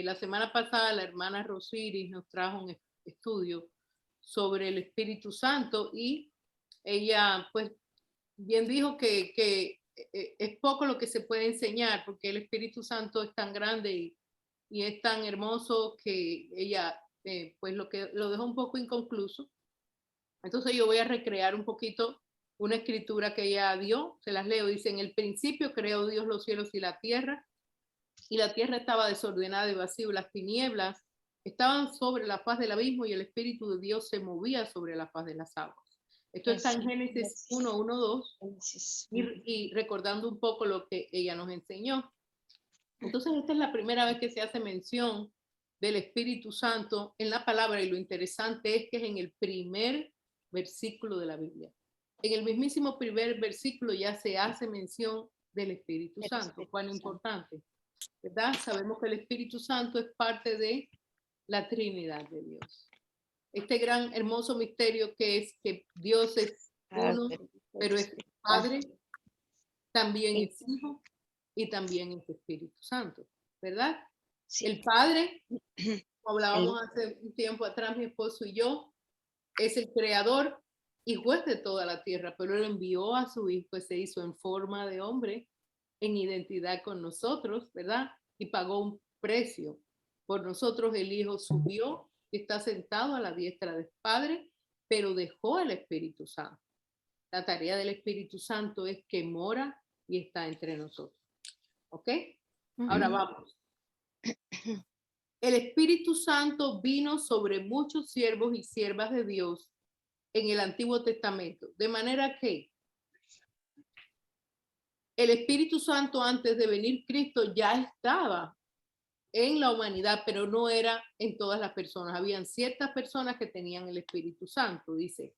La semana pasada la hermana Rosiris nos trajo un estudio sobre el Espíritu Santo y ella pues bien dijo que es poco lo que se puede enseñar porque el Espíritu Santo es tan grande y es tan hermoso que ella pues lo dejó un poco inconcluso. Entonces yo voy a recrear un poquito una escritura que ella dio, se las leo, dice: en el principio creó Dios los cielos y la tierra estaba desordenada y vacía, y las tinieblas estaban sobre la faz del abismo y el Espíritu de Dios se movía sobre la faz de las aguas. Esto está en Génesis 1:1-2 y recordando un poco lo que ella nos enseñó. Entonces esta es la primera vez que se hace mención del Espíritu Santo en la palabra y lo interesante es que es en el primer versículo de la Biblia. En el mismísimo primer versículo ya se hace mención del Espíritu Santo. ¿Cuál es importante? ¿Verdad? Sabemos que el Espíritu Santo es parte de la Trinidad de Dios. Este gran hermoso misterio que es que Dios es uno, pero es Padre, también es Hijo y también es Espíritu Santo, ¿verdad? Sí. El Padre, como hablábamos hace un tiempo atrás, mi esposo y yo, es el creador y juez de toda la tierra, pero él envió a su Hijo que se hizo en forma de hombre, en identidad con nosotros, ¿verdad? Y pagó un precio por nosotros. El Hijo subió y está sentado a la diestra del Padre, pero dejó el Espíritu Santo. La tarea del Espíritu Santo es que mora y está entre nosotros. ¿Ok? Ahora vamos. El Espíritu Santo vino sobre muchos siervos y siervas de Dios en el Antiguo Testamento, de manera que el Espíritu Santo antes de venir Cristo ya estaba en la humanidad, pero no era en todas las personas. Habían ciertas personas que tenían el Espíritu Santo, dice,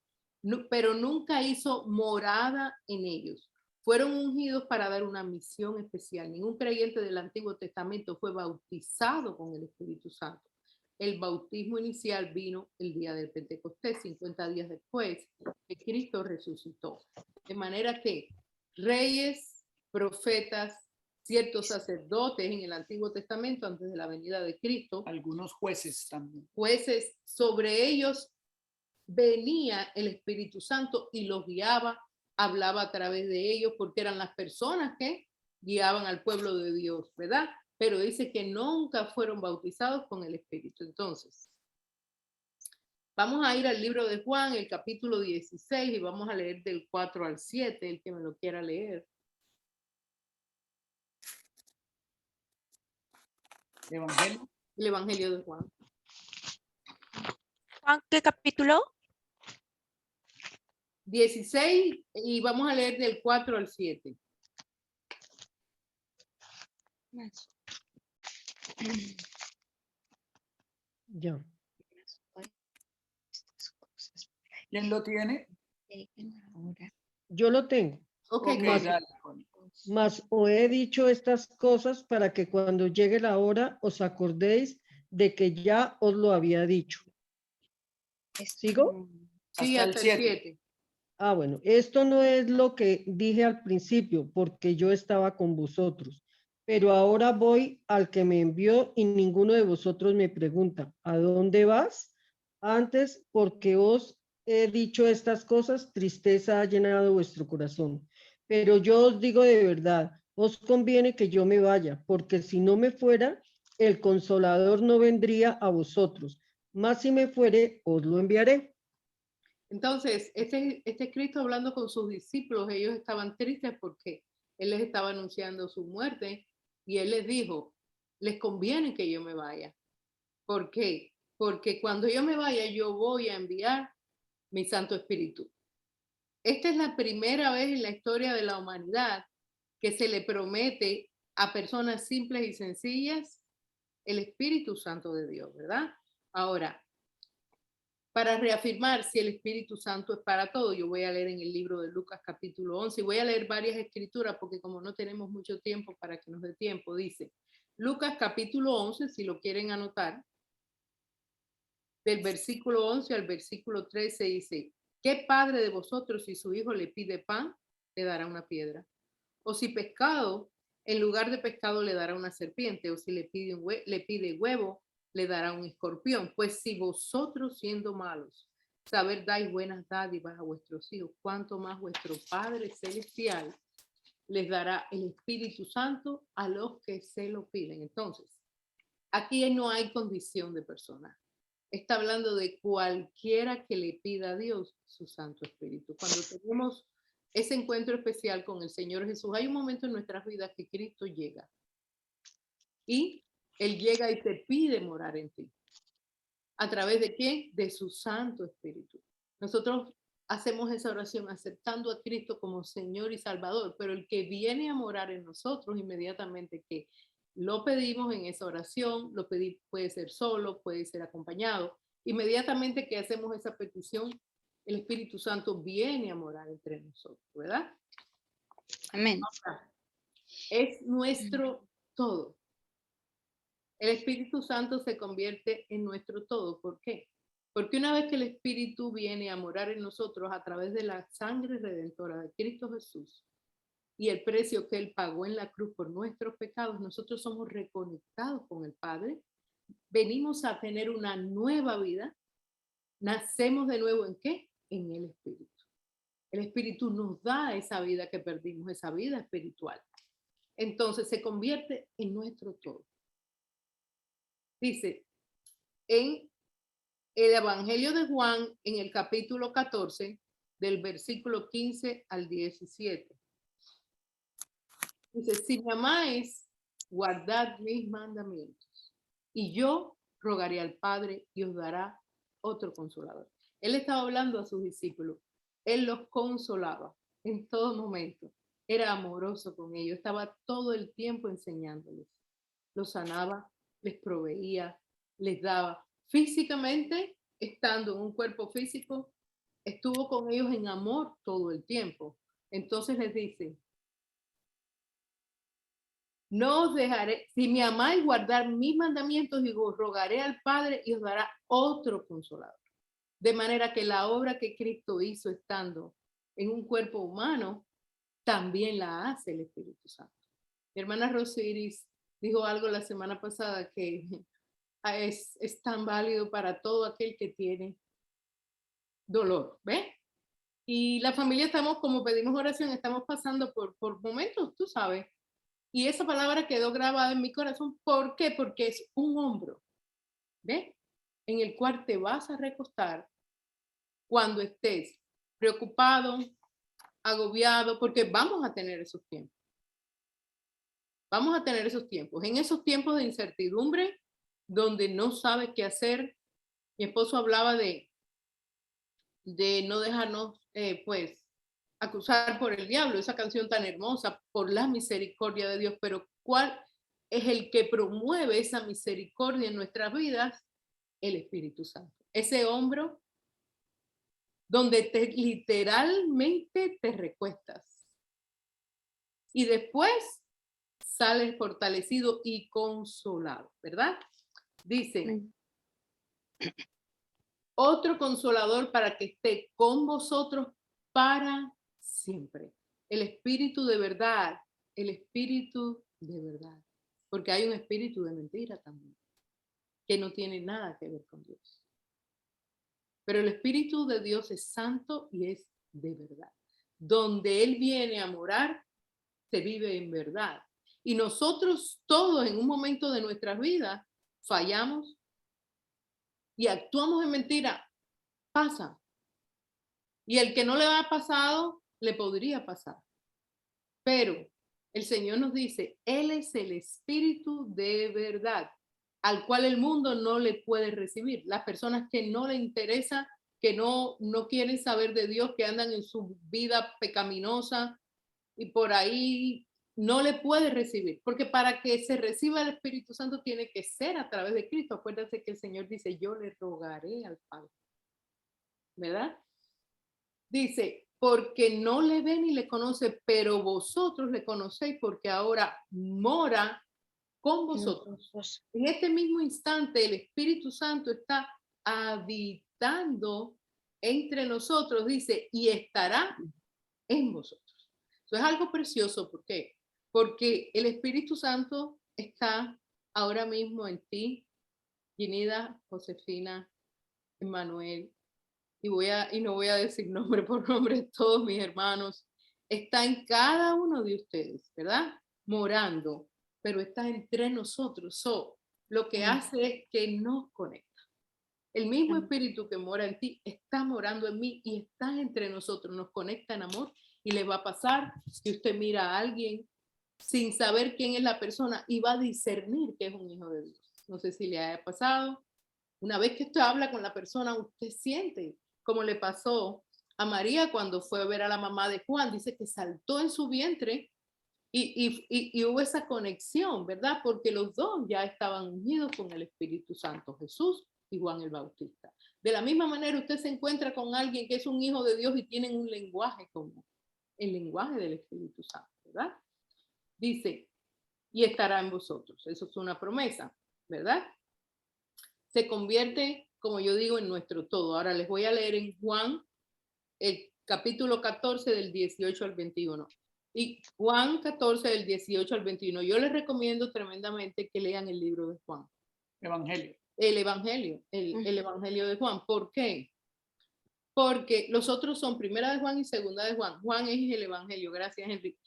pero nunca hizo morada en ellos. Fueron ungidos para dar una misión especial. Ningún creyente del Antiguo Testamento fue bautizado con el Espíritu Santo. El bautismo inicial vino el día del Pentecostés, 50 días después que Cristo resucitó. De manera que reyes, profetas, ciertos sacerdotes en el Antiguo Testamento antes de la venida de Cristo, algunos jueces también. Jueces, sobre ellos venía el Espíritu Santo y los guiaba, hablaba a través de ellos porque eran las personas que guiaban al pueblo de Dios, ¿verdad? Pero dice que nunca fueron bautizados con el Espíritu. Entonces, vamos a ir al libro de Juan, el capítulo 16, y vamos a leer del 4 al 7, el que me lo quiera leer. Evangelio. El Evangelio de Juan. Juan, ¿qué capítulo? 16 y vamos a leer del 4 al 7. Yo. ¿Quién lo tiene? Yo lo tengo. Okay, Mas os he dicho estas cosas para que cuando llegue la hora os acordéis de que ya os lo había dicho. ¿Sigo? Sí, hasta el 7. Ah, bueno, esto no es lo que dije al principio, porque yo estaba con vosotros, pero ahora voy al que me envió y ninguno de vosotros me pregunta, ¿a dónde vas? Antes, porque os he dicho estas cosas, tristeza ha llenado vuestro corazón. Pero yo os digo de verdad, os conviene que yo me vaya, porque si no me fuera, el Consolador no vendría a vosotros, mas si me fuere, os lo enviaré. Entonces, este Cristo hablando con sus discípulos, ellos estaban tristes porque él les estaba anunciando su muerte y él les dijo, les conviene que yo me vaya. ¿Por qué? Porque cuando yo me vaya, yo voy a enviar mi Santo Espíritu. Esta es la primera vez en la historia de la humanidad que se le promete a personas simples y sencillas el Espíritu Santo de Dios, ¿verdad? Ahora, para reafirmar si el Espíritu Santo es para todo, yo voy a leer en el libro de Lucas capítulo 11 y voy a leer varias escrituras porque como no tenemos mucho tiempo para que nos dé tiempo, dice Lucas capítulo 11, si lo quieren anotar, del versículo 11 al versículo 13 dice, ¿qué padre de vosotros si su hijo le pide pan, le dará una piedra? O si pescado, En lugar de pescado le dará una serpiente, o si le pide, le pide huevo, le dará un escorpión. Pues si vosotros, siendo malos, saber dais buenas dádivas a vuestros hijos, cuánto más vuestro Padre Celestial les dará el Espíritu Santo a los que se lo piden. Entonces, aquí no hay condición de persona. Está hablando de cualquiera que le pida a Dios su Santo Espíritu. Cuando tenemos ese encuentro especial con el Señor Jesús, hay un momento en nuestras vidas que Cristo llega y Él llega y te pide morar en ti. ¿A través de quién? De su Santo Espíritu. Nosotros hacemos esa oración aceptando a Cristo como Señor y Salvador, pero el que viene a morar en nosotros inmediatamente que lo pedimos en esa oración, lo pedí, puede ser solo, puede ser acompañado. Inmediatamente que hacemos esa petición, el Espíritu Santo viene a morar entre nosotros, ¿verdad? Amén. Es nuestro todo. El Espíritu Santo se convierte en nuestro todo. ¿Por qué? Porque una vez que el Espíritu viene a morar en nosotros a través de la sangre redentora de Cristo Jesús y el precio que Él pagó en la cruz por nuestros pecados, nosotros somos reconectados con el Padre, venimos a tener una nueva vida, nacemos de nuevo ¿en qué? En el Espíritu. El Espíritu nos da esa vida que perdimos, esa vida espiritual. Entonces se convierte en nuestro todo. Dice, en el Evangelio de Juan, en el capítulo 14, del versículo 15 al 17. Dice, si me amáis, guardad mis mandamientos, y yo rogaré al Padre y os dará otro consolador. Él estaba hablando a sus discípulos. Él los consolaba en todo momento. Era amoroso con ellos. Estaba todo el tiempo enseñándoles. Los sanaba, les proveía, les daba. Físicamente, estando en un cuerpo físico, estuvo con ellos en amor todo el tiempo. Entonces les dice, no os dejaré, si me amáis, guardar mis mandamientos y os rogaré al Padre y os dará otro consolador. De manera que la obra que Cristo hizo estando en un cuerpo humano, también la hace el Espíritu Santo. Mi hermana Rosiris dijo algo la semana pasada que es tan válido para todo aquel que tiene dolor, ¿ves? Y la familia estamos, como pedimos oración, estamos pasando por momentos, tú sabes. Y esa palabra quedó grabada en mi corazón. ¿Por qué? Porque es un hombro, ¿ves? En el cual te vas a recostar cuando estés preocupado, agobiado, porque vamos a tener esos tiempos. Vamos a tener esos tiempos. En esos tiempos de incertidumbre, donde no sabes qué hacer, mi esposo hablaba de no dejarnos, pues, acusar por el diablo, esa canción tan hermosa, por la misericordia de Dios, pero ¿cuál es el que promueve esa misericordia en nuestras vidas? El Espíritu Santo. Ese hombro donde literalmente te recuestas y después sales fortalecido y consolado, ¿verdad? Dice, otro consolador para que esté con vosotros para siempre. El Espíritu de verdad, el Espíritu de verdad. Porque hay un espíritu de mentira también, que no tiene nada que ver con Dios. Pero el Espíritu de Dios es santo y es de verdad. Donde Él viene a morar, se vive en verdad. Y nosotros todos en un momento de nuestras vidas fallamos y actuamos en mentira. Pasa. Y el que no le ha pasado, le podría pasar. Pero el Señor nos dice, Él es el Espíritu de verdad, al cual el mundo no le puede recibir. Las personas que no le interesa, que no quieren saber de Dios, que andan en su vida pecaminosa y por ahí no le puede recibir. Porque para que se reciba el Espíritu Santo tiene que ser a través de Cristo. Acuérdense que el Señor dice, yo le rogaré al Padre. ¿Verdad? Dice, porque no le ve ni le conoce, pero vosotros le conocéis porque ahora mora con vosotros. En este mismo instante el Espíritu Santo está habitando entre nosotros, dice, y estará en vosotros. Eso es algo precioso. ¿Por qué? porque el Espíritu Santo está ahora mismo en ti, Ginida, Josefina, Emmanuel, y no voy a decir nombre por nombre, todos mis hermanos, está en cada uno de ustedes, ¿verdad? Morando, pero está entre nosotros. Lo que hace es que nos conecta. El mismo Espíritu que mora en ti está morando en mí y está entre nosotros, nos conecta en amor, y le va a pasar que usted mira a alguien sin saber quién es la persona y va a discernir que es un hijo de Dios. No sé si le haya pasado. Una vez que usted habla con la persona, usted siente, como le pasó a María cuando fue a ver a la mamá de Juan, dice que saltó en su vientre y hubo esa conexión, ¿verdad? Porque los dos ya estaban unidos con el Espíritu Santo, Jesús y Juan el Bautista. De la misma manera, usted se encuentra con alguien que es un hijo de Dios y tienen un lenguaje común, el lenguaje del Espíritu Santo, ¿verdad? Dice, y estará en vosotros. Eso es una promesa, ¿verdad? Se convierte, como yo digo, en nuestro todo. Ahora les voy a leer en Juan, el capítulo 14 del 18 al 21. Y Juan 14 del 18 al 21. Yo les recomiendo tremendamente que lean el libro de Juan. Evangelio. El Evangelio de Juan. ¿Por qué? Porque los otros son primera de Juan y segunda de Juan. Juan es el Evangelio. Gracias, Henry.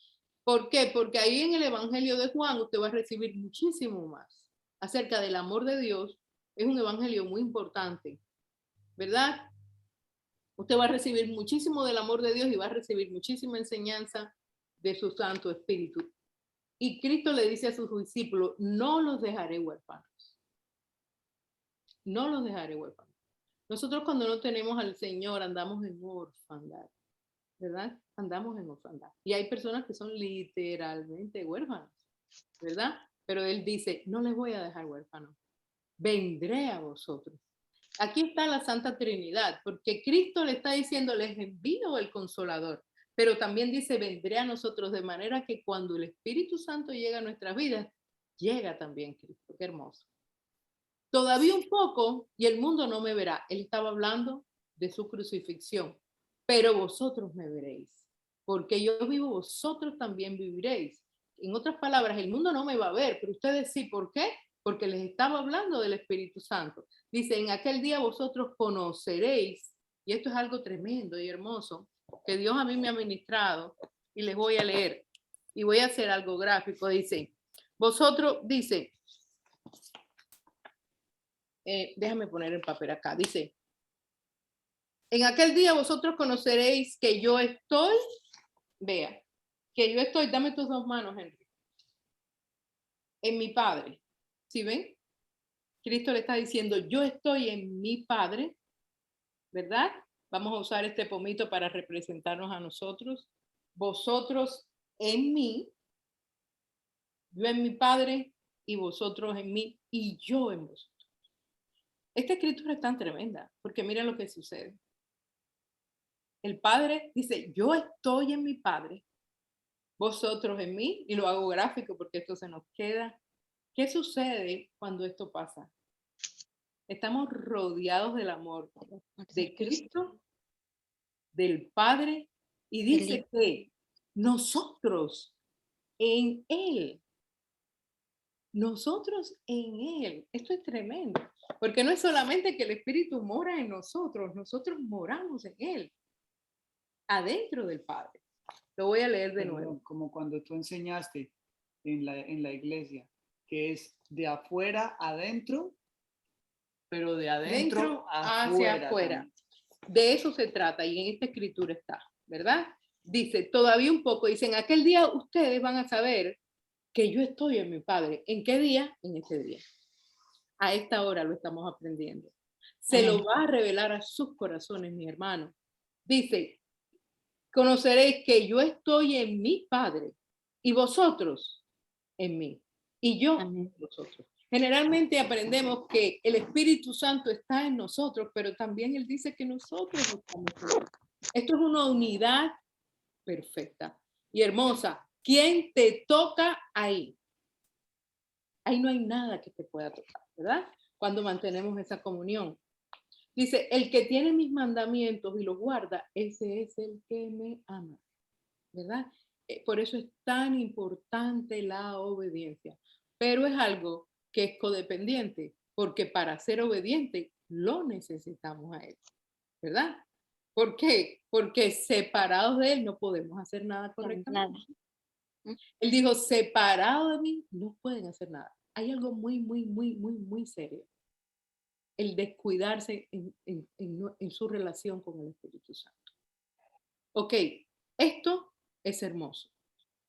¿Por qué? Porque ahí en el Evangelio de Juan usted va a recibir muchísimo más acerca del amor de Dios. Es un evangelio muy importante, ¿verdad? Usted va a recibir muchísimo del amor de Dios y va a recibir muchísima enseñanza de su Santo Espíritu. Y Cristo le dice a sus discípulos, no los dejaré huérfanos. No los dejaré huérfanos. Nosotros cuando no tenemos al Señor andamos en orfandad, ¿verdad? Andamos en orfandad. Y hay personas que son literalmente huérfanos, ¿verdad? Pero Él dice, no les voy a dejar huérfanos. Vendré a vosotros. Aquí está la Santa Trinidad, porque Cristo le está diciendo, les envío el Consolador, pero también dice, vendré a nosotros, de manera que cuando el Espíritu Santo llega a nuestras vidas, llega también Cristo. Qué hermoso. Todavía un poco y el mundo no me verá. Él estaba hablando de su crucifixión, pero vosotros me veréis, porque yo vivo, vosotros también viviréis. En otras palabras, el mundo no me va a ver, pero ustedes sí. ¿Por qué? Porque les estaba hablando del Espíritu Santo. Dice, en aquel día vosotros conoceréis, y esto es algo tremendo y hermoso, que Dios a mí me ha ministrado, y les voy a leer, y voy a hacer algo gráfico. Dice, vosotros, dice, déjame poner el papel acá, dice, en aquel día vosotros conoceréis que yo estoy, vea, que yo estoy, dame tus dos manos, Henry, en mi Padre. ¿Sí ven? Cristo le está diciendo, yo estoy en mi Padre, ¿verdad? Vamos a usar este pomito para representarnos a nosotros. Vosotros en mí, yo en mi Padre, y vosotros en mí, y yo en vosotros. Esta escritura es tan tremenda, porque mira lo que sucede. El Padre dice, yo estoy en mi Padre, vosotros en mí, y lo hago gráfico porque esto se nos queda. ¿Qué sucede cuando esto pasa? Estamos rodeados del amor de Cristo, del Padre, y dice que nosotros en Él, esto es tremendo, porque no es solamente que el Espíritu mora en nosotros, nosotros moramos en Él, adentro del Padre. Lo voy a leer de nuevo. Como cuando tú enseñaste en la iglesia, que es de afuera adentro, pero de adentro hacia afuera. También. De eso se trata y en esta escritura está, ¿verdad? Dice, todavía un poco, dice, en aquel día ustedes van a saber que yo estoy en mi Padre. ¿En qué día? En ese día. A esta hora lo estamos aprendiendo. Se lo va a revelar a sus corazones, mi hermano. Dice, conoceréis que yo estoy en mi Padre y vosotros en mí y yo en vosotros. Generalmente aprendemos que el Espíritu Santo está en nosotros, pero también Él dice que nosotros estamos en Él. Esto es una unidad perfecta y hermosa. ¿Quién te toca ahí? Ahí no hay nada que te pueda tocar, ¿verdad? Cuando mantenemos esa comunión. Dice, el que tiene mis mandamientos y los guarda, ese es el que me ama, ¿verdad? Por eso es tan importante la obediencia. Pero es algo que es codependiente, porque para ser obediente lo necesitamos a Él, ¿verdad? ¿Por qué? Porque separados de Él no podemos hacer nada correctamente. Él dijo, separado de mí no pueden hacer nada. Hay algo muy serio. El descuidarse en su relación con el Espíritu Santo. Ok, esto es hermoso.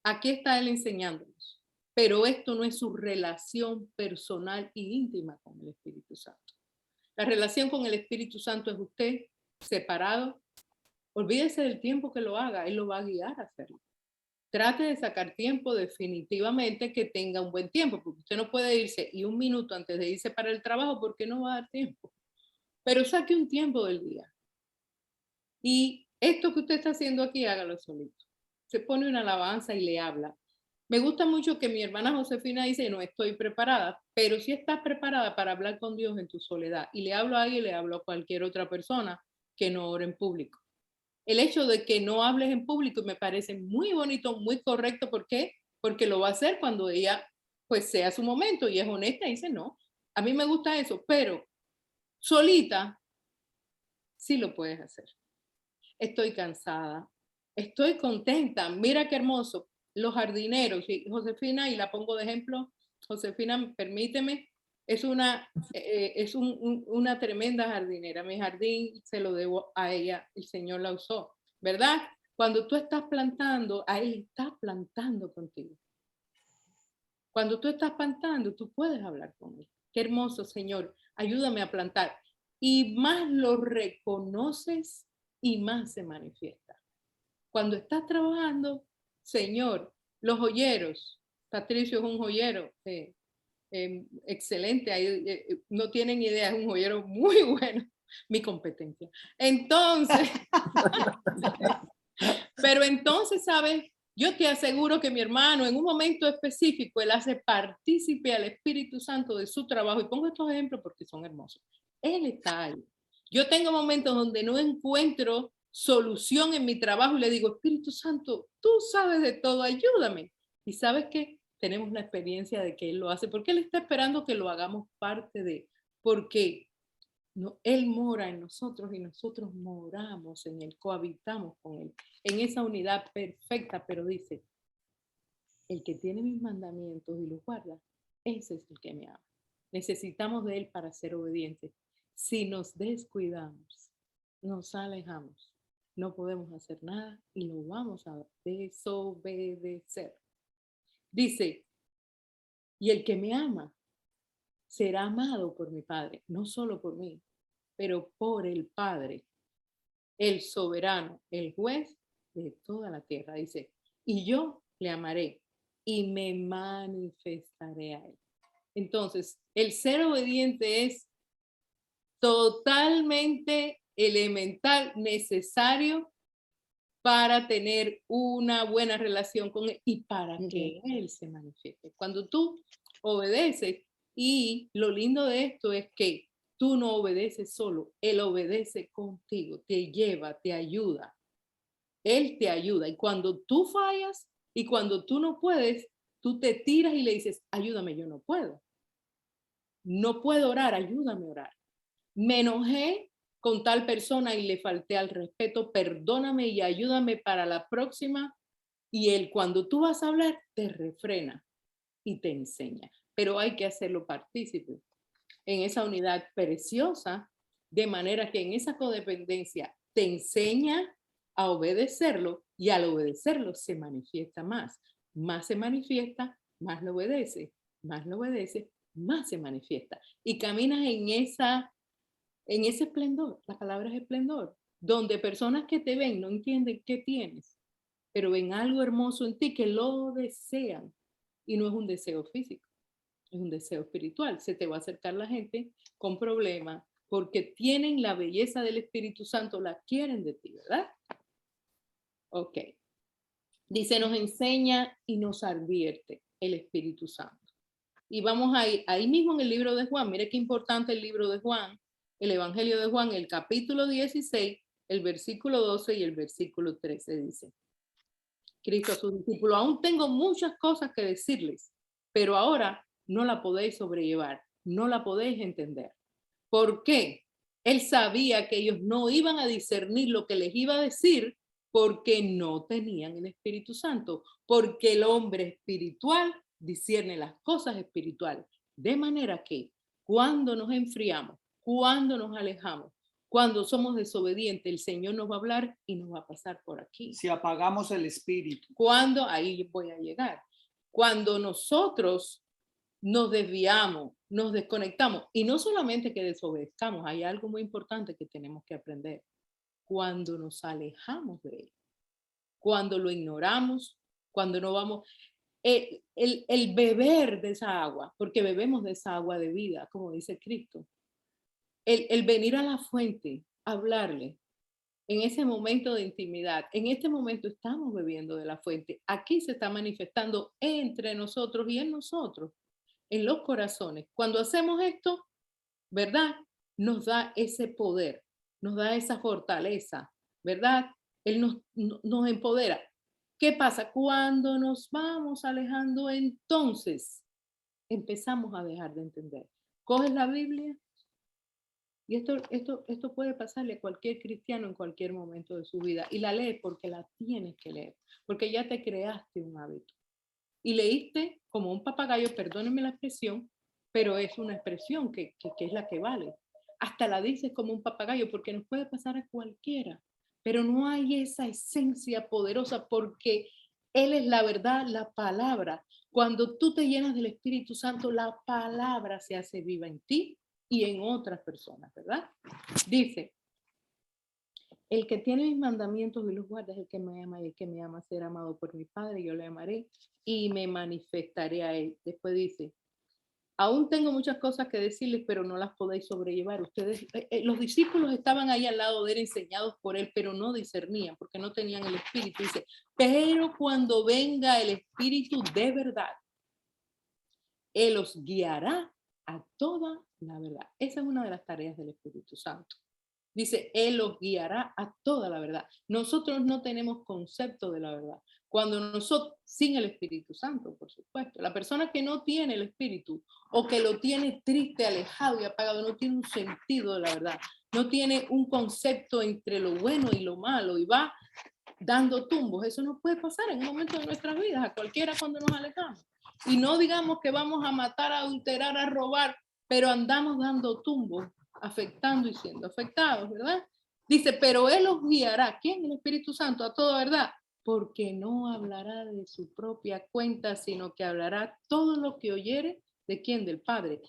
Aquí está Él enseñándonos, pero esto no es su relación personal e íntima con el Espíritu Santo. La relación con el Espíritu Santo es usted separado. Olvídese del tiempo que lo haga, Él lo va a guiar a hacerlo. Trate de sacar tiempo definitivamente que tenga un buen tiempo, porque usted no puede irse y un minuto antes de irse para el trabajo porque no va a dar tiempo. Pero saque un tiempo del día. Y esto que usted está haciendo aquí, hágalo solito. Se pone una alabanza y le habla. Me gusta mucho que mi hermana Josefina dice, no estoy preparada, pero sí estás preparada para hablar con Dios en tu soledad. Y le hablo a alguien, le hablo a cualquier otra persona que no ore en público. El hecho de que no hables en público me parece muy bonito, muy correcto. ¿Por qué? Porque lo va a hacer cuando ella pues sea su momento y es honesta y dice, no, a mí me gusta eso, pero solita sí lo puedes hacer. Estoy cansada, estoy contenta, mira qué hermoso. Los jardineros, y Josefina, y la pongo de ejemplo, Josefina, permíteme, es una tremenda jardinera. Mi jardín se lo debo a ella, el Señor la usó, ¿verdad? Cuando tú estás plantando, a Él está plantando contigo. Cuando tú estás plantando, tú puedes hablar con Él. Qué hermoso, Señor, ayúdame a plantar. Y más lo reconoces y más se manifiesta. Cuando estás trabajando, Señor, los joyeros, Patricio es un joyero, excelente, no tienen idea, es un joyero muy bueno, mi competencia. Entonces, pero entonces, ¿sabes? Yo te aseguro que mi hermano en un momento específico, él hace partícipe al Espíritu Santo de su trabajo, y pongo estos ejemplos porque son hermosos. Él está ahí. Yo tengo momentos donde no encuentro solución en mi trabajo y le digo, Espíritu Santo, tú sabes de todo, ayúdame. Y sabes que tenemos la experiencia de que Él lo hace, porque Él está esperando que lo hagamos parte de, porque no, Él mora en nosotros y nosotros moramos en Él, cohabitamos con Él, en esa unidad perfecta, pero dice, el que tiene mis mandamientos y los guarda, ese es el que me ama. Necesitamos de Él para ser obedientes. Si nos descuidamos, nos alejamos, no podemos hacer nada y lo vamos a desobedecer. Dice, y el que me ama será amado por mi Padre, no solo por mí, pero por el Padre, el soberano, el juez de toda la tierra. Dice, y yo le amaré y me manifestaré a Él. Entonces, el ser obediente es totalmente elemental, necesario para tener una buena relación con Él y para que Él se manifieste. Cuando tú obedeces, y lo lindo de esto es que tú no obedeces solo, Él obedece contigo, te lleva, te ayuda. Él te ayuda. Y cuando tú fallas y cuando tú no puedes, tú te tiras y le dices, ayúdame, yo no puedo. No puedo orar, ayúdame a orar. Me enojé con tal persona y le falté al respeto, perdóname y ayúdame para la próxima. Y Él, cuando tú vas a hablar, te refrena y te enseña. Pero hay que hacerlo partícipe en esa unidad preciosa, de manera que en esa codependencia te enseña a obedecerlo y al obedecerlo se manifiesta más. Más se manifiesta, más lo obedece, más lo obedece, más se manifiesta. Y caminas en ese esplendor, la palabra es esplendor, donde personas que te ven no entienden qué tienes, pero ven algo hermoso en ti que lo desean. Y no es un deseo físico, es un deseo espiritual. Se te va a acercar la gente con problemas porque tienen la belleza del Espíritu Santo, la quieren de ti, ¿verdad? Ok. Dice, nos enseña y nos advierte el Espíritu Santo. Y vamos ahí mismo en el libro de Juan. Mire qué importante el libro de Juan, el Evangelio de Juan, el capítulo 16, el versículo 12 y el versículo 13 dice. Cristo a sus discípulos, aún tengo muchas cosas que decirles, pero ahora no la podéis sobrellevar, no la podéis entender. ¿Por qué? Él sabía que ellos no iban a discernir lo que les iba a decir porque no tenían el Espíritu Santo, porque el hombre espiritual discierne las cosas espirituales. De manera que cuando nos enfriamos, cuando nos alejamos, cuando somos desobedientes, el Señor nos va a hablar y nos va a pasar por aquí. Si apagamos el espíritu. Cuando, ahí voy a llegar, cuando nosotros nos desviamos, nos desconectamos, y no solamente que desobedezcamos, hay algo muy importante que tenemos que aprender. Cuando nos alejamos de él, cuando lo ignoramos, cuando no vamos, el beber de esa agua, porque bebemos de esa agua de vida, como dice Cristo, el venir a la fuente, hablarle, en ese momento de intimidad, en este momento estamos bebiendo de la fuente, aquí se está manifestando entre nosotros y en nosotros, en los corazones. Cuando hacemos esto, ¿verdad? Nos da ese poder, nos da esa fortaleza, ¿verdad? Él nos empodera. ¿Qué pasa? Cuando nos vamos alejando, entonces empezamos a dejar de entender. Coges la Biblia y esto puede pasarle a cualquier cristiano en cualquier momento de su vida y la lees porque la tienes que leer, porque ya te creaste un hábito. Y leíste como un papagayo, perdónenme la expresión, pero es una expresión que es la que vale. Hasta la dices como un papagayo porque nos puede pasar a cualquiera, pero no hay esa esencia poderosa porque Él es la verdad, la palabra. Cuando tú te llenas del Espíritu Santo, la palabra se hace viva en ti y en otras personas, ¿verdad? Dice, el que tiene mis mandamientos y los guarda es el que me ama, y el que me ama será amado por mi Padre, yo le amaré y me manifestaré a él. Después dice, aún tengo muchas cosas que decirles, pero no las podéis sobrellevar. Ustedes, los discípulos estaban ahí al lado de él, enseñados por él, pero no discernían, porque no tenían el Espíritu. Dice, pero cuando venga el Espíritu de verdad, él os guiará a toda la verdad. Esa es una de las tareas del Espíritu Santo. Dice, Él los guiará a toda la verdad. Nosotros no tenemos concepto de la verdad. Cuando nosotros, sin el Espíritu Santo, por supuesto, la persona que no tiene el Espíritu o que lo tiene triste, alejado y apagado, no tiene un sentido de la verdad. No tiene un concepto entre lo bueno y lo malo y va dando tumbos. Eso no puede pasar en un momento de nuestras vidas, a cualquiera cuando nos alejamos. Y no digamos que vamos a matar, a adulterar, a robar, pero andamos dando tumbos, afectando y siendo afectados, ¿verdad? Dice, pero Él os guiará, ¿quién? El Espíritu Santo, a toda verdad, porque no hablará de su propia cuenta, sino que hablará todo lo que oyere, ¿de quién? Del Padre.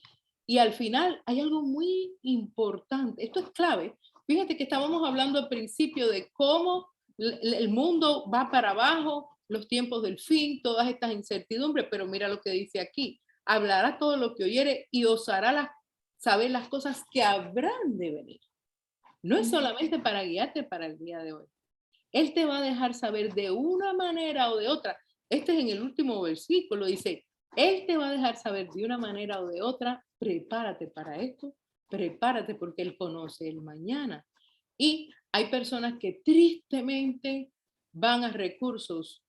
Y al final hay algo muy importante, esto es clave. Fíjate que estábamos hablando al principio de cómo el mundo va para abajo, los tiempos del fin, todas estas incertidumbres, pero mira lo que dice aquí, hablará todo lo que oyere y os hará saber las cosas que habrán de venir. No es solamente para guiarte para el día de hoy. Él te va a dejar saber de una manera o de otra. Este es en el último versículo, dice, Él te va a dejar saber de una manera o de otra, prepárate para esto, prepárate porque Él conoce el mañana. Y hay personas que tristemente van a recursos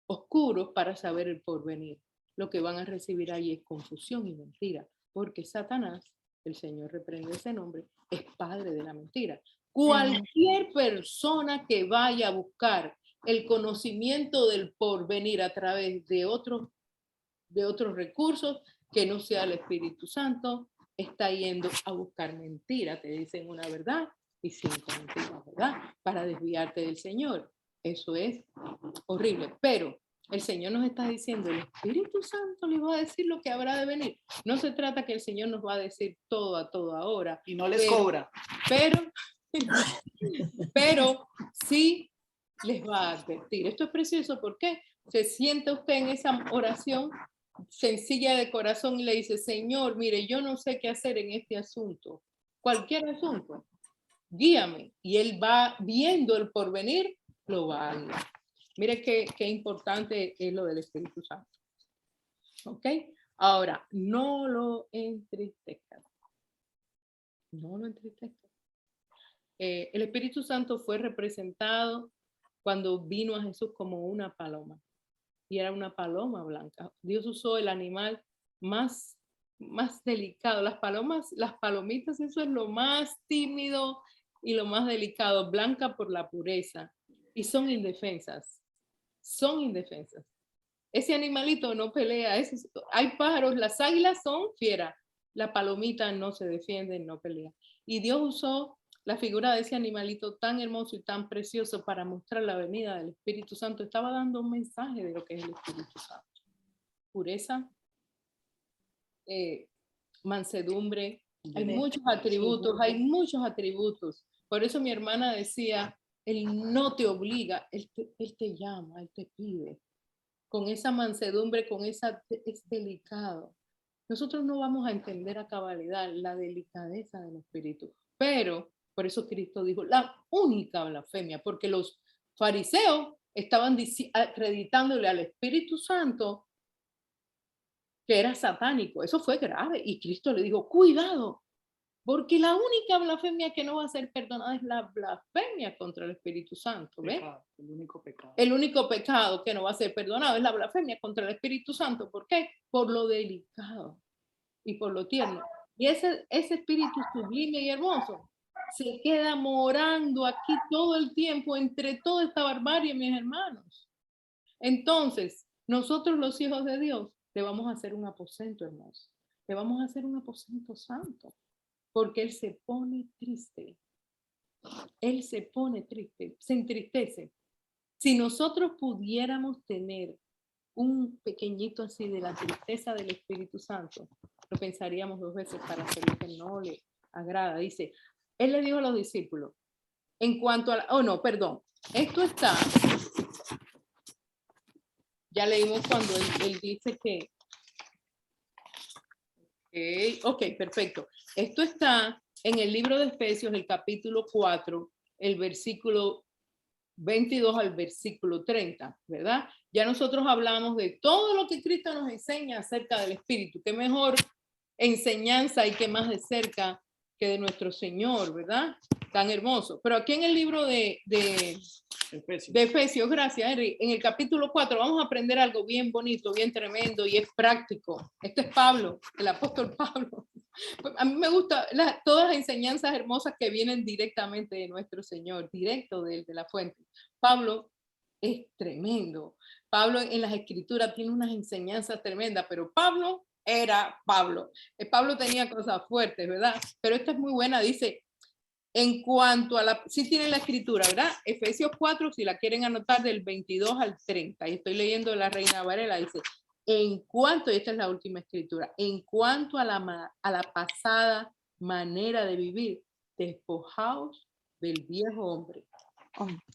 oscuros para saber el porvenir. Lo que van a recibir ahí es confusión y mentira, porque Satanás, el Señor reprende ese nombre, es padre de la mentira. Cualquier persona que vaya a buscar el conocimiento del porvenir a través de otros recursos que no sea el Espíritu Santo, está yendo a buscar mentira. Te dicen una verdad y cinco mentiras, ¿verdad? Para desviarte del Señor. Eso es horrible. Pero el Señor nos está diciendo, el Espíritu Santo les va a decir lo que habrá de venir. No se trata que el Señor nos va a decir todo a toda hora. Y no les cobra. Pero sí les va a advertir. Esto es precioso porque se siente usted en esa oración sencilla de corazón y le dice, Señor, mire, yo no sé qué hacer en este asunto, cualquier asunto, guíame. Y Él va viendo el porvenir, lo va a guiar. Mire qué importante es lo del Espíritu Santo. ¿Ok? Ahora, no lo entristezcas. No lo entristezcas. El Espíritu Santo fue representado cuando vino a Jesús como una paloma. Y era una paloma blanca. Dios usó el animal más delicado. Las palomitas, eso es lo más tímido y lo más delicado, blanca por la pureza. Y son indefensas. Son indefensas. Ese animalito no pelea. Hay pájaros, las águilas son fieras. La palomita no se defiende, no pelea. Y Dios usó la figura de ese animalito tan hermoso y tan precioso para mostrar la venida del Espíritu Santo. Estaba dando un mensaje de lo que es el Espíritu Santo. Pureza, mansedumbre. Hay muchos atributos. Por eso mi hermana decía, Él no te obliga, Él te llama, Él te pide. Con esa mansedumbre, es delicado. Nosotros no vamos a entender a cabalidad la delicadeza del Espíritu, pero por eso Cristo dijo la única blasfemia, porque los fariseos estaban acreditándole al Espíritu Santo que era satánico. Eso fue grave y Cristo le dijo, cuidado, porque la única blasfemia que no va a ser perdonada es la blasfemia contra el Espíritu Santo. ¿Ves? El único pecado. El único pecado que no va a ser perdonado es la blasfemia contra el Espíritu Santo. ¿Por qué? Por lo delicado y por lo tierno. Y ese espíritu sublime y hermoso se queda morando aquí todo el tiempo entre toda esta barbarie, mis hermanos. Entonces, nosotros los hijos de Dios le vamos a hacer un aposento hermoso. Le vamos a hacer un aposento santo. Porque Él se pone triste. Él se pone triste, se entristece. Si nosotros pudiéramos tener un pequeñito así de la tristeza del Espíritu Santo, lo pensaríamos 2 veces para hacer lo que no le agrada. Dice, Él le dijo a los discípulos, en cuanto a esto está, ya leímos cuando él dice que, ok, perfecto. Esto está en el libro de Efesios, el capítulo 4, el versículo 22 al versículo 30, ¿verdad? Ya nosotros hablamos de todo lo que Cristo nos enseña acerca del Espíritu. Qué mejor enseñanza y qué más de cerca que de nuestro Señor, ¿verdad? Tan hermoso. Pero aquí en el libro de Efesios, gracias, Henry, en el capítulo 4 vamos a aprender algo bien bonito, bien tremendo y es práctico. Este es Pablo, el apóstol Pablo. A mí me gustan todas las enseñanzas hermosas que vienen directamente de nuestro Señor, directo de la fuente. Pablo es tremendo. Pablo en las escrituras tiene unas enseñanzas tremendas, pero Pablo era Pablo. Pablo tenía cosas fuertes, ¿verdad? Pero esta es muy buena, dice, en cuanto a sí tienen la escritura, ¿verdad? Efesios 4, si la quieren anotar, del 22 al 30, y estoy leyendo la Reina Varela, dice, en cuanto, y esta es la última escritura, en cuanto a la pasada manera de vivir, despojaos del viejo hombre,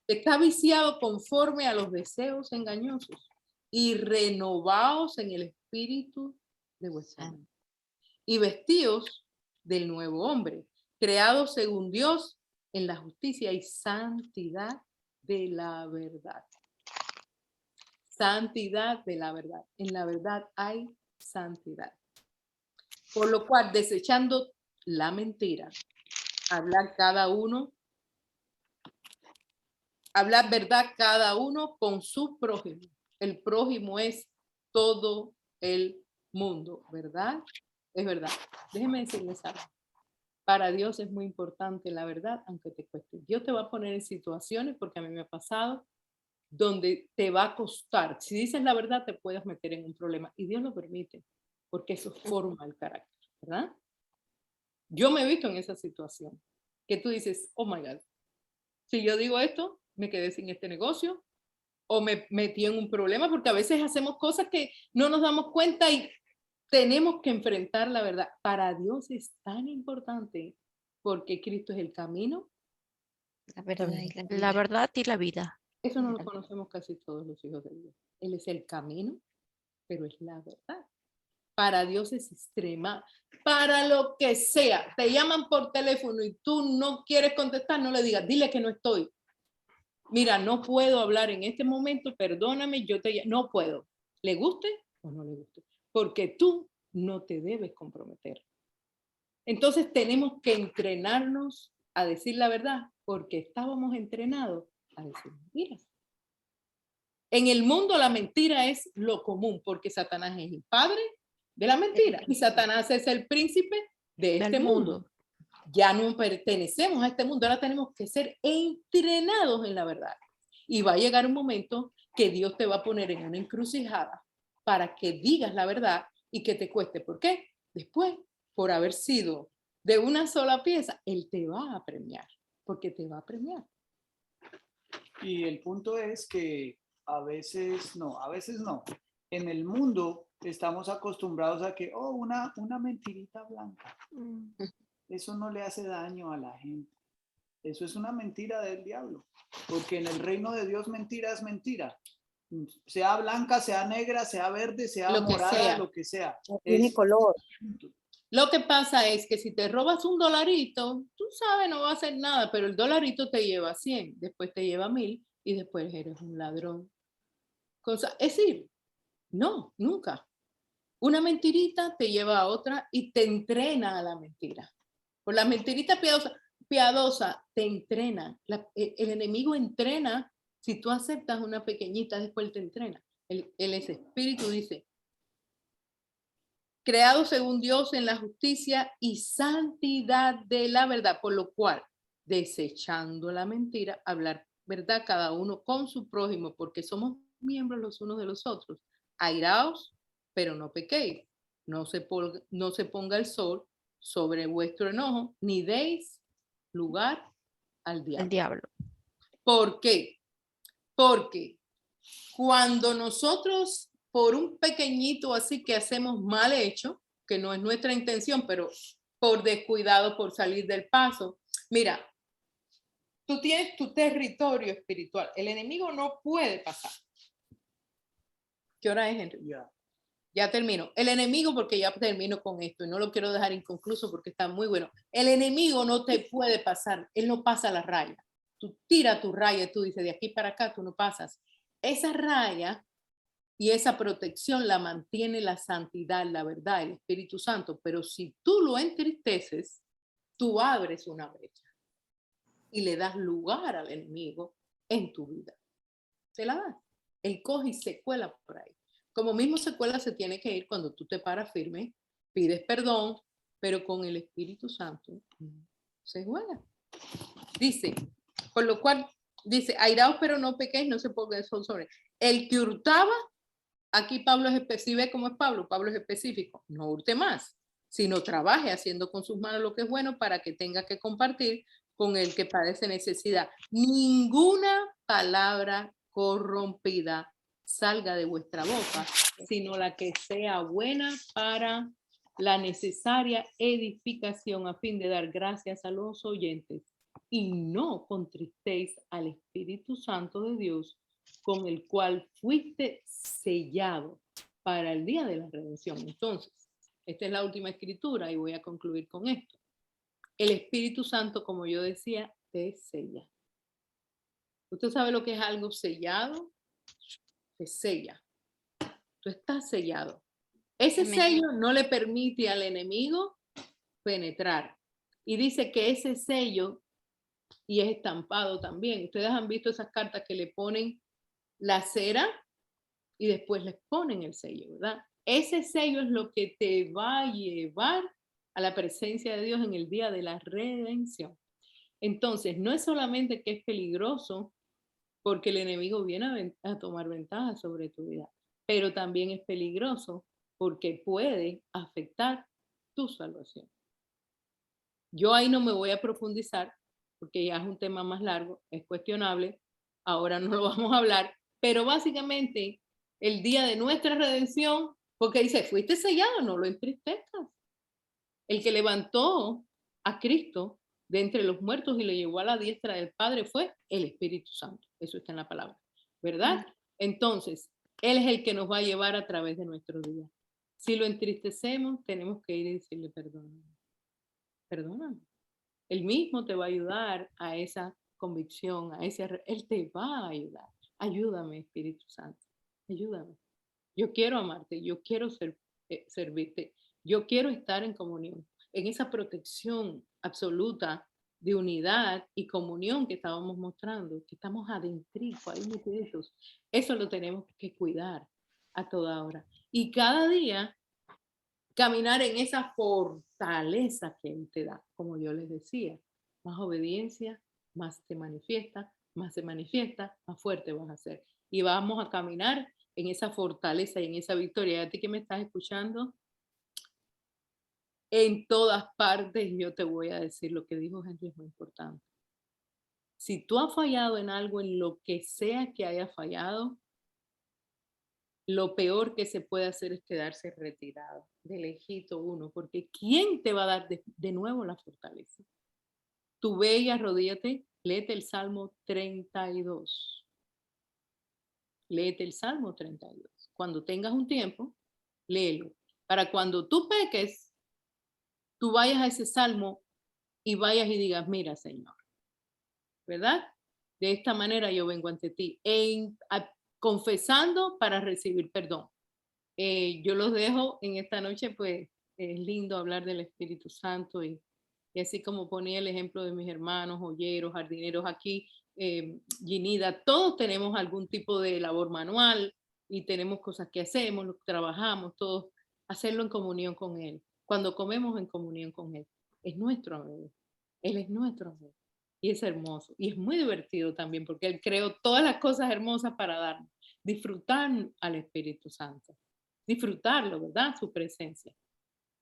que está viciado conforme a los deseos engañosos, y renovaos en el espíritu de vuestra mente, y vestíos del nuevo hombre, creado según Dios en la justicia y santidad de la verdad. Santidad de la verdad. En la verdad hay santidad. Por lo cual, desechando la mentira, hablar verdad cada uno con su prójimo. El prójimo es todo el mundo, ¿verdad? Es verdad. Déjenme decirles algo. Para Dios es muy importante la verdad, aunque te cueste. Dios te va a poner en situaciones, porque a mí me ha pasado, donde te va a costar. Si dices la verdad, te puedes meter en un problema. Y Dios lo permite, porque eso forma el carácter, ¿verdad? Yo me he visto en esa situación, que tú dices, oh my God, si yo digo esto, me quedé sin este negocio, o me metí en un problema, porque a veces hacemos cosas que no nos damos cuenta y tenemos que enfrentar la verdad. Para Dios es tan importante, porque Cristo es el camino, la verdad y la vida. Eso no lo conocemos casi todos los hijos de Dios. Él es el camino, pero es la verdad. Para Dios es extrema. Para lo que sea, te llaman por teléfono y tú no quieres contestar, no le digas, dile que no estoy. Mira, no puedo hablar en este momento, perdóname, no puedo. ¿Le guste o no le guste? Porque tú no te debes comprometer. Entonces tenemos que entrenarnos a decir la verdad, porque estábamos entrenados a decir mentiras. En el mundo la mentira es lo común porque Satanás es el padre de la mentira y Satanás es el príncipe de este mundo. Ya no pertenecemos a este mundo, ahora tenemos que ser entrenados en la verdad. Y va a llegar un momento que Dios te va a poner en una encrucijada para que digas la verdad y que te cueste. ¿Por qué? Después, por haber sido de una sola pieza, Él te va a premiar, porque te va a premiar. Y el punto es que a veces no. En el mundo estamos acostumbrados a que, una mentirita blanca. Eso no le hace daño a la gente. Eso es una mentira del diablo. Porque en el reino de Dios mentira es mentira. Sea blanca, sea negra, sea verde, sea Lo que morada, sea. lo que sea. No tiene color. Lo que pasa es que si te robas un dolarito, tú sabes, no va a hacer nada, pero el dolarito te lleva 100, después te lleva 1000 y después eres un ladrón. Es decir, no, nunca. Una mentirita te lleva a otra y te entrena a la mentira. Por la mentirita piadosa te entrena. El enemigo entrena. Si tú aceptas una pequeñita, después te entrena. Ese espíritu dice, creado según Dios en la justicia y santidad de la verdad, por lo cual, desechando la mentira, hablar verdad cada uno con su prójimo, porque somos miembros los unos de los otros. Airaos, pero no pequéis. No se ponga el sol sobre vuestro enojo, ni deis lugar al diablo. El diablo. ¿Por qué? Porque cuando nosotros, por un pequeñito así que hacemos mal hecho, que no es nuestra intención, pero por descuidado, por salir del paso, mira, tú tienes tu territorio espiritual, el enemigo no puede pasar. ¿Qué hora es, Henry? Ya termino. El enemigo, porque ya termino con esto y no lo quiero dejar inconcluso porque está muy bueno. El enemigo no te puede pasar, él no pasa la raya. Tú tiras tu raya y tú dices, de aquí para acá tú no pasas. Esa raya y esa protección la mantiene la santidad, la verdad, el Espíritu Santo. Pero si tú lo entristeces, tú abres una brecha y le das lugar al enemigo en tu vida. Te la das. Él coge y se cuela por ahí. Como mismo se cuela, se tiene que ir cuando tú te paras firme, pides perdón, pero con el Espíritu Santo se juega. Dice, por lo cual, dice, airaos pero no pequéis, no se pongan el sol sobre. El que hurtaba, aquí Pablo es específico, ¿cómo es Pablo? Pablo es específico, no hurte más, sino trabaje haciendo con sus manos lo que es bueno para que tenga que compartir con el que padece necesidad. Ninguna palabra corrompida salga de vuestra boca, sino la que sea buena para la necesaria edificación a fin de dar gracias a los oyentes. Y no contristéis al Espíritu Santo de Dios, con el cual fuiste sellado para el día de la redención. Entonces, esta es la última escritura y voy a concluir con esto. El Espíritu Santo, como yo decía, te sella. ¿Usted sabe lo que es algo sellado? Te sella. Tú estás sellado. Ese sello no le permite al enemigo penetrar. Y dice que ese sello, y es estampado también. Ustedes han visto esas cartas que le ponen la cera y después les ponen el sello, ¿verdad? Ese sello es lo que te va a llevar a la presencia de Dios en el día de la redención. Entonces, no es solamente que es peligroso porque el enemigo viene a tomar ventaja sobre tu vida, pero también es peligroso porque puede afectar tu salvación. Yo ahí no me voy a profundizar porque ya es un tema más largo, es cuestionable, ahora no lo vamos a hablar, pero básicamente el día de nuestra redención, porque dice, fuiste sellado, no lo entristezcas. El que levantó a Cristo de entre los muertos y lo llevó a la diestra del Padre fue el Espíritu Santo. Eso está en la palabra, ¿verdad? Entonces, Él es el que nos va a llevar a través de nuestro día. Si lo entristecemos, tenemos que ir y decirle perdón. Perdóname. Él mismo te va a ayudar a esa convicción, Él te va a ayudar. Ayúdame, Espíritu Santo. Ayúdame. Yo quiero amarte, yo quiero servirte, yo quiero estar en comunión, en esa protección absoluta de unidad y comunión que estábamos mostrando, que estamos adentritos, ahí metidos. Eso lo tenemos que cuidar a toda hora. Y cada día caminar en esa fortaleza que Él te da, como yo les decía. Más obediencia, más te manifiesta, más se manifiesta, más fuerte vas a ser. Y vamos a caminar en esa fortaleza y en esa victoria. A ti que me estás escuchando, en todas partes yo te voy a decir lo que dijo Henry, es muy importante. Si tú has fallado en algo, en lo que sea que haya fallado, lo peor que se puede hacer es quedarse retirado, de lejito uno, porque ¿quién te va a dar de nuevo la fortaleza? Tú ve y arrodíllate, léete el Salmo 32. Léete el Salmo 32. Cuando tengas un tiempo, léelo. Para cuando tú peques, tú vayas a ese Salmo y vayas y digas, mira, Señor, ¿verdad? De esta manera yo vengo ante ti, confesando para recibir perdón. Yo los dejo en esta noche, pues es lindo hablar del Espíritu Santo y así como ponía el ejemplo de mis hermanos, joyeros, jardineros aquí, Ginida, todos tenemos algún tipo de labor manual y tenemos cosas que hacemos, trabajamos, todos, hacerlo en comunión con Él. Cuando comemos en comunión con Él, es nuestro amigo. Él es nuestro amigo. Y es hermoso. Y es muy divertido también porque Él creó todas las cosas hermosas para darnos. Disfrutar al Espíritu Santo. Disfrutarlo, ¿verdad? Su presencia.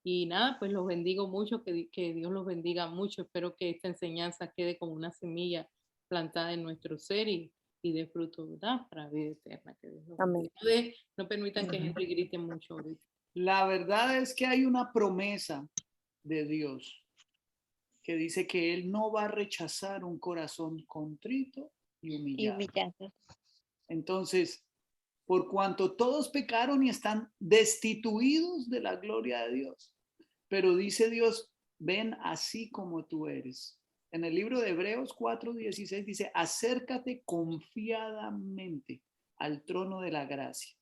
Y nada, pues los bendigo mucho, que Dios los bendiga mucho. Espero que esta enseñanza quede como una semilla plantada en nuestro ser y dé fruto, ¿verdad? Para vida eterna. Que Dios los bendiga. No permitan que Henry grite mucho ahorita. La verdad es que hay una promesa de Dios que dice que Él no va a rechazar un corazón contrito y humillado. Entonces, por cuanto todos pecaron y están destituidos de la gloria de Dios, pero dice Dios, ven así como tú eres. En el libro de Hebreos 4:16 dice, acércate confiadamente al trono de la gracia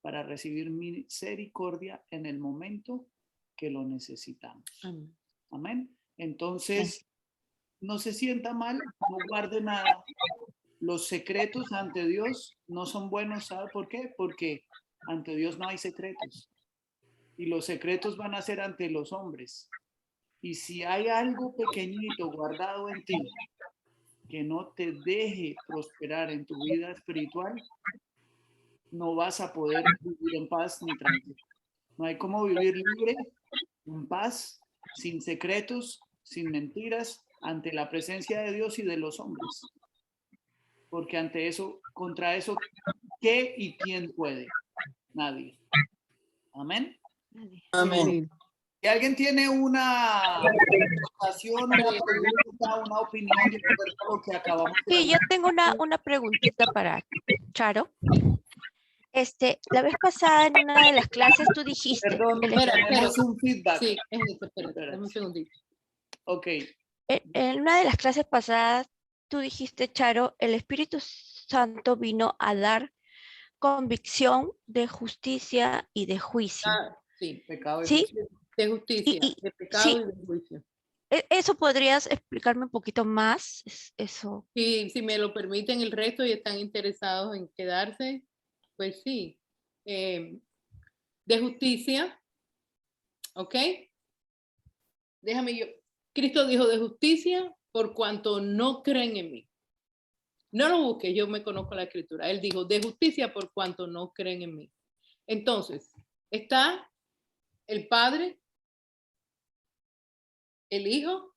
para recibir misericordia en el momento que lo necesitamos. Amén. Amén. Entonces, no se sienta mal, no guarde nada. Los secretos ante Dios no son buenos, ¿sabe por qué? Porque ante Dios no hay secretos. Y los secretos van a ser ante los hombres. Y si hay algo pequeñito guardado en ti que no te deje prosperar en tu vida espiritual, no vas a poder vivir en paz ni tranquilo. No hay cómo vivir libre, en paz, sin secretos, sin mentiras, ante la presencia de Dios y de los hombres. Porque ante eso, contra eso, ¿qué y quién puede? Nadie. Amén. Amén. Si alguien tiene una presentación, una pregunta, una opinión de lo que acabamos de Sí, yo tengo una preguntita para Charo. La vez pasada en una de las clases tú dijiste... Perdón, tenemos un feedback. Sí, espera, un segundito. Ok. En una de las clases pasadas tú dijiste, Charo, el Espíritu Santo vino a dar convicción de justicia y de juicio. Sí, pecado y ¿sí? juicio. De justicia, de pecado sí. y de juicio. ¿Eso podrías explicarme un poquito más? Eso. Sí, si me lo permiten el resto y están interesados en quedarse, pues sí. De justicia, ¿ok? Déjame yo. Cristo dijo de justicia por cuanto no creen en mí. No lo busques, yo me conozco la escritura. Él dijo de justicia por cuanto no creen en mí. Entonces, está el Padre, el Hijo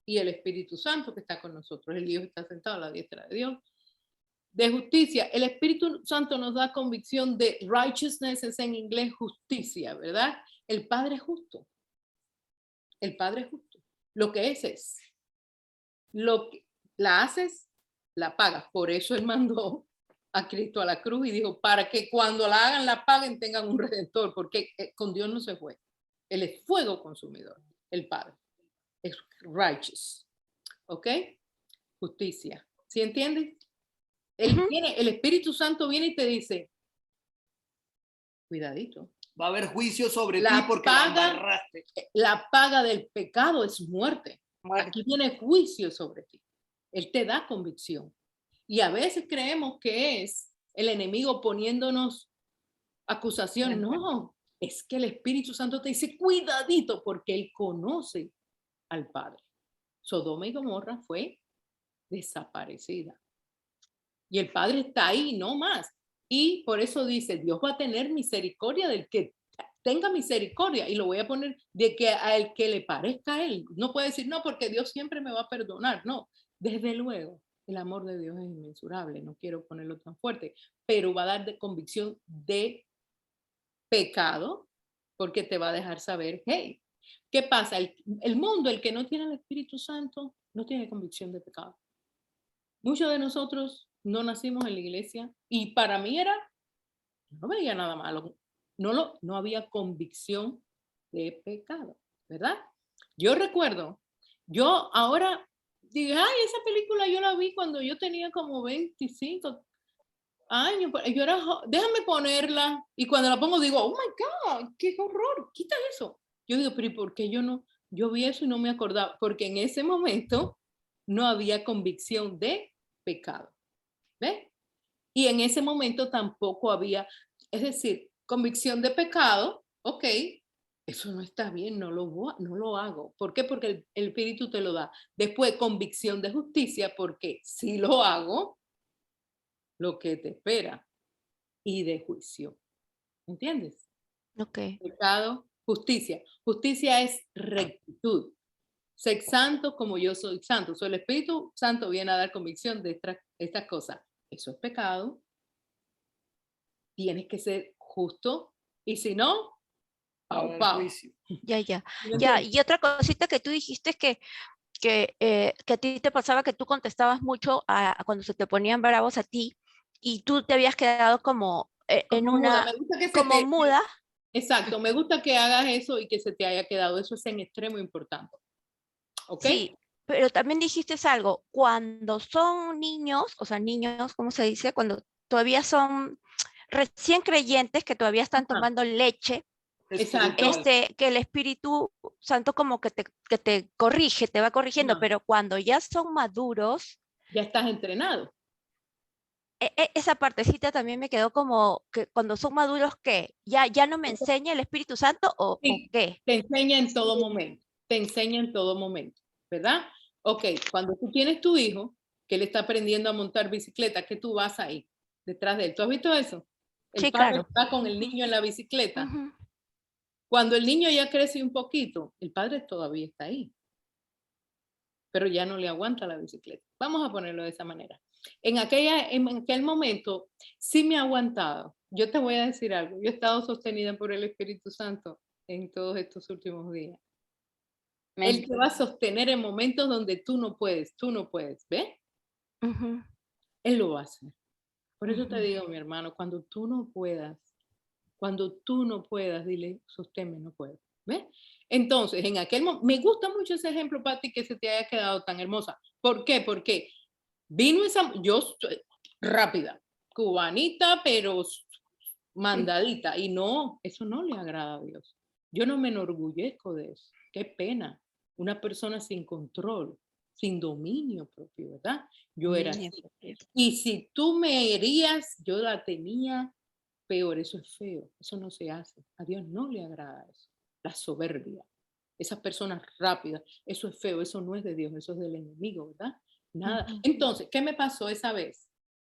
y el Espíritu Santo que está con nosotros. El Hijo está sentado a la diestra de Dios. De justicia, el Espíritu Santo nos da convicción de righteousness, es en inglés justicia, ¿verdad? El Padre es justo. El Padre es justo. Lo que es. Lo que la haces, la pagas. Por eso Él mandó a Cristo a la cruz y dijo, para que cuando la hagan, la paguen, tengan un redentor, porque con Dios no se fue. Él es fuego consumidor, el Padre. Es righteous. ¿Ok? Justicia. ¿Sí entiendes? El Espíritu Santo viene y te dice, cuidadito. Va a haber juicio sobre ti porque la paga del pecado es muerte. Aquí viene juicio sobre ti. Él te da convicción. Y a veces creemos que es el enemigo poniéndonos acusación. No, es que el Espíritu Santo te dice, cuidadito, porque él conoce al Padre. Sodoma y Gomorra fue desaparecida. Y el Padre está ahí, no más. Y por eso dice, Dios va a tener misericordia del que tenga misericordia, y lo voy a poner de que al que le parezca a él. No puede decir, no, porque Dios siempre me va a perdonar. No, desde luego, el amor de Dios es inmensurable. No quiero ponerlo tan fuerte, pero va a dar de convicción de pecado, porque te va a dejar saber, hey, ¿qué pasa? El mundo, el que no tiene el Espíritu Santo, no tiene convicción de pecado. Muchos de nosotros no nacimos en la iglesia y para mí era, no veía nada malo, no había convicción de pecado, ¿verdad? Yo recuerdo, yo ahora dije, ay, esa película yo la vi cuando yo tenía como 25 años, yo era, déjame ponerla, y cuando la pongo digo, oh my God, qué horror, quita eso. Yo digo, pero ¿y por qué yo no? Yo vi eso y no me acordaba, porque en ese momento no había convicción de pecado, ¿ves? Y en ese momento tampoco había, es decir, convicción de pecado, ok, eso no está bien, no lo hago. ¿Por qué? Porque el Espíritu te lo da. Después, convicción de justicia, porque si lo hago, lo que te espera, y de juicio. ¿Entiendes? Ok. Pecado, justicia. Justicia es rectitud. Sé santo como yo soy santo. El Espíritu Santo viene a dar convicción de estas cosas. Eso es pecado. Tienes que ser justo. Y si no, pau, pau. Ya. Y otra cosita que tú dijiste es que a ti te pasaba que tú contestabas mucho cuando se te ponían bravos a ti y tú te habías quedado como en una, Me gusta que como muda. Exacto, me gusta que hagas eso y que se te haya quedado. Eso es en extremo importante. ¿Ok? Sí, pero también dijiste algo, cuando son niños, o sea, niños, ¿cómo se dice? Cuando todavía son recién creyentes, que todavía están tomando leche, Exacto. que el Espíritu Santo como que te corrige, te va corrigiendo, pero cuando ya son maduros, ya estás entrenado. Esa partecita también me quedó como que cuando son maduros, ¿qué? ¿Ya no me enseña el Espíritu Santo o qué? Te enseña en todo momento, te enseña en todo momento, ¿verdad? Ok, cuando tú tienes tu hijo, que él está aprendiendo a montar bicicleta, que tú vas ahí, detrás de él. ¿Tú has visto eso? El padre va con el niño en la bicicleta. Cuando el niño ya crece un poquito, el padre todavía está ahí, pero ya no le aguanta la bicicleta. Vamos a ponerlo de esa manera. En aquel momento sí me ha aguantado. Yo te voy a decir algo. Yo he estado sostenida por el Espíritu Santo en todos estos últimos días. Él te va a sostener en momentos donde tú no puedes, ¿ves? Él lo va a hacer. Por eso te digo, mi hermano, cuando tú no puedas, dile, sosténme, no puedo, ¿ves? Entonces, en aquel momento, me gusta mucho ese ejemplo, Pati, que se te haya quedado tan hermosa. ¿Por qué? Porque vino yo rápida, cubanita, pero mandadita, y no, eso no le agrada a Dios. Yo no me enorgullezco de eso. Qué pena. Una persona sin control, sin dominio propio, ¿verdad? Yo era así. Y si tú me herías, yo la tenía peor. Eso es feo. Eso no se hace. A Dios no le agrada eso. La soberbia. Esas personas rápidas. Eso es feo. Eso no es de Dios. Eso es del enemigo, ¿verdad? Nada. Entonces, ¿qué me pasó esa vez?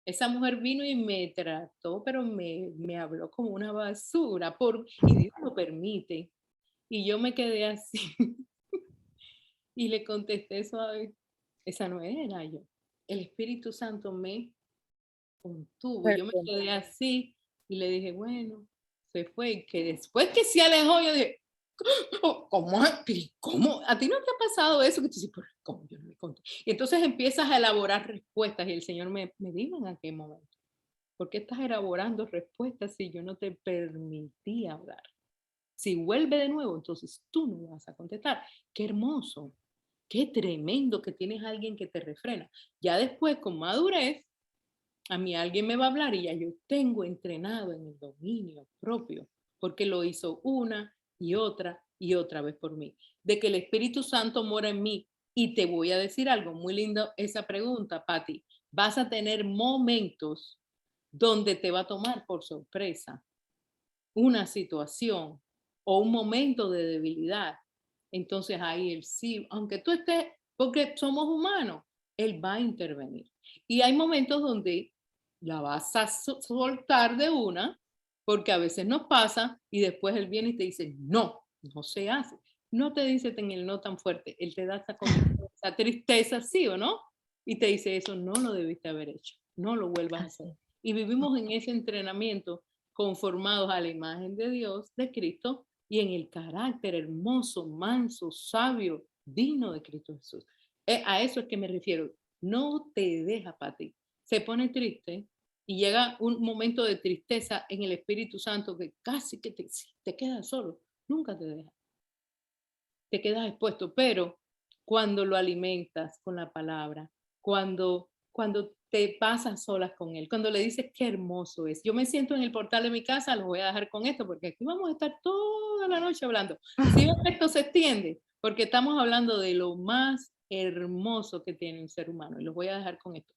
Esa mujer vino y me trató, pero me habló como una basura, y Dios lo permite. Y yo me quedé así. Y le contesté suave, esa no era yo. El Espíritu Santo me contuvo. Yo me quedé así y le dije, bueno, se fue. Y que después que se alejó, yo dije, ¿cómo? ¿A ti no te ha pasado eso? Que tú dices, ¿cómo yo no me conté? Y entonces empiezas a elaborar respuestas y el Señor me dijo en aquel momento, ¿por qué estás elaborando respuestas si yo no te permití hablar? Si vuelve de nuevo, entonces tú no vas a contestar. Qué hermoso, qué tremendo que tienes a alguien que te refrena. Ya después, con madurez, a mí alguien me va a hablar y ya yo tengo entrenado en el dominio propio, porque lo hizo una y otra vez por mí. De que el Espíritu Santo mora en mí Y te voy a decir algo muy lindo, esa pregunta, Patti. Vas a tener momentos donde te va a tomar por sorpresa una situación o un momento de debilidad. Entonces ahí él sí, aunque tú estés, porque somos humanos, él va a intervenir. Y hay momentos donde la vas a soltar de una, porque a veces nos pasa y después él viene y te dice, no, no se hace. No te dice en el no tan fuerte, él te da esa tristeza, sí o no, y te dice, eso no lo debiste haber hecho, no lo vuelvas a hacer. Y vivimos en ese entrenamiento conformados a la imagen de Dios, de Cristo, y en el carácter hermoso, manso, sabio, digno de Cristo Jesús. A eso es que me refiero. No te deja, Pati. Se pone triste y llega un momento de tristeza en el Espíritu Santo que casi que te quedas solo. Nunca te deja. Te quedas expuesto, pero cuando lo alimentas con la palabra, cuando te pasas solas con él, cuando le dices qué hermoso es. Yo me siento en el portal de mi casa, los voy a dejar con esto, porque aquí vamos a estar toda la noche hablando. Si esto se extiende, porque estamos hablando de lo más hermoso que tiene un ser humano, y los voy a dejar con esto.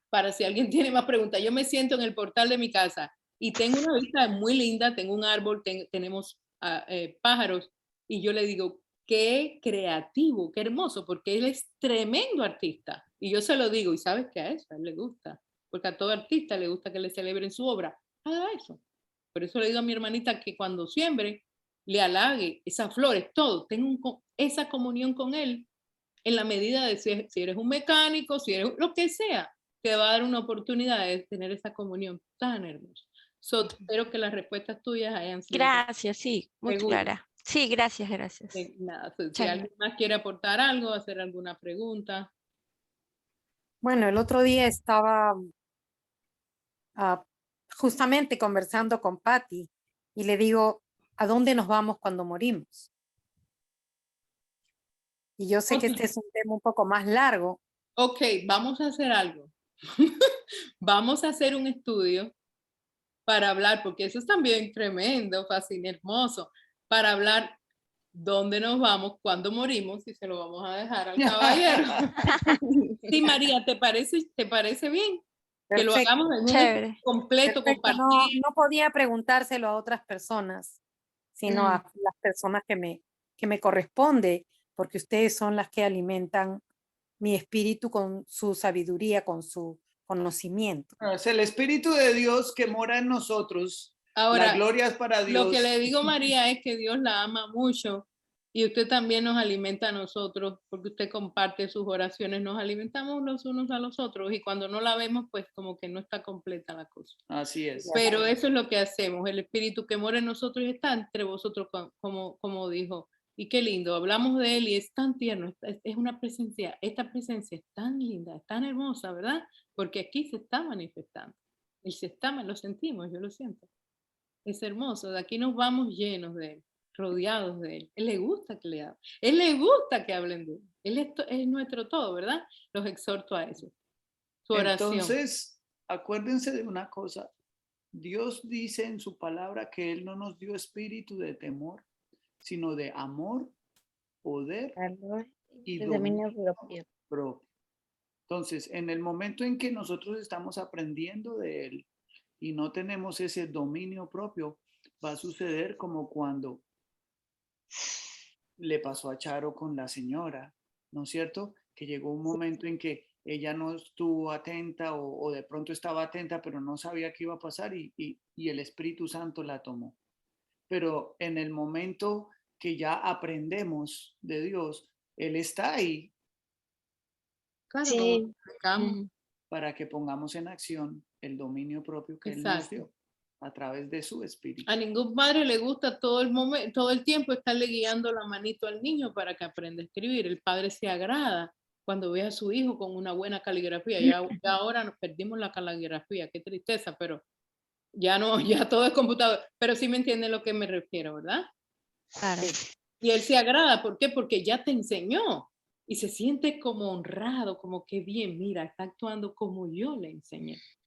Para si alguien tiene más preguntas, yo me siento en el portal de mi casa y tengo una vista muy linda, tengo un árbol, tenemos pájaros, y yo le digo, qué creativo, qué hermoso, porque él es tremendo artista. Y yo se lo digo, y sabes que a eso a él le gusta, porque a todo artista le gusta que le celebren su obra. Haga eso. Por eso le digo a mi hermanita que cuando siembre, le halague esas flores, todo, tengo esa comunión con él en la medida de si eres un mecánico, si eres lo que sea, te va a dar una oportunidad de tener esa comunión tan hermosa. Espero que las respuestas tuyas hayan sido. Gracias, sí, muy clara. Sí, gracias, gracias. Nada, si alguien más quiere aportar algo, hacer alguna pregunta. Bueno, el otro día estaba justamente conversando con Patti y le digo, ¿a dónde nos vamos cuando morimos? Y yo sé que este es un tema un poco más largo. Ok, vamos a hacer algo. Vamos a hacer un estudio para hablar, porque eso es también tremendo, fácil, hermoso, para hablar dónde nos vamos cuando morimos y se lo vamos a dejar al caballero. Sí, María, ¿te parece bien? Perfecto. Que lo hagamos en un completo, compartir. No podía preguntárselo a otras personas, sino a las personas que me corresponde, porque ustedes son las que alimentan mi espíritu con su sabiduría, con su conocimiento. Es el Espíritu de Dios que mora en nosotros. Ahora, la gloria es para Dios. Lo que le digo, María, es que Dios la ama mucho y usted también nos alimenta a nosotros, porque usted comparte sus oraciones, nos alimentamos los unos a los otros, y cuando no la vemos, pues como que no está completa la cosa. Así es. Pero eso es lo que hacemos, el Espíritu que mora en nosotros está entre vosotros, como dijo. Y qué lindo, hablamos de él y es tan tierno, es una presencia, esta presencia es tan linda, es tan hermosa, ¿verdad? Porque aquí se está manifestando, él se está, lo sentimos, yo lo siento. Es hermoso, de aquí nos vamos llenos de él, rodeados de él. Él le gusta que le hablen, él le gusta que hablen de él. Él es nuestro todo, ¿verdad? Los exhorto a eso. Su oración. Entonces, acuérdense de una cosa. Dios dice en su palabra que Él no nos dio espíritu de temor, sino de amor, poder y dominio propio. Entonces, en el momento en que nosotros estamos aprendiendo de Él y no tenemos ese dominio propio, va a suceder como cuando le pasó a Charo con la señora, ¿no es cierto? Que llegó un momento en que ella no estuvo atenta o de pronto estaba atenta, pero no sabía qué iba a pasar y el Espíritu Santo la tomó. Pero en el momento que ya aprendemos de Dios, Él está ahí. Claro, sí. Para que pongamos en acción el dominio propio que Él nos dio a través de su espíritu. A ningún padre le gusta todo el tiempo estarle guiando la manito al niño para que aprenda a escribir. El padre se agrada cuando ve a su hijo con una buena caligrafía. Ya ahora nos perdimos la caligrafía, qué tristeza, pero ya no, ya todo es computador. Pero sí me entienden lo que me refiero, ¿verdad? Claro. Y él se agrada, ¿por qué? Porque ya te enseñó y se siente como honrado, como que bien, mira, está actuando como yo le enseñé.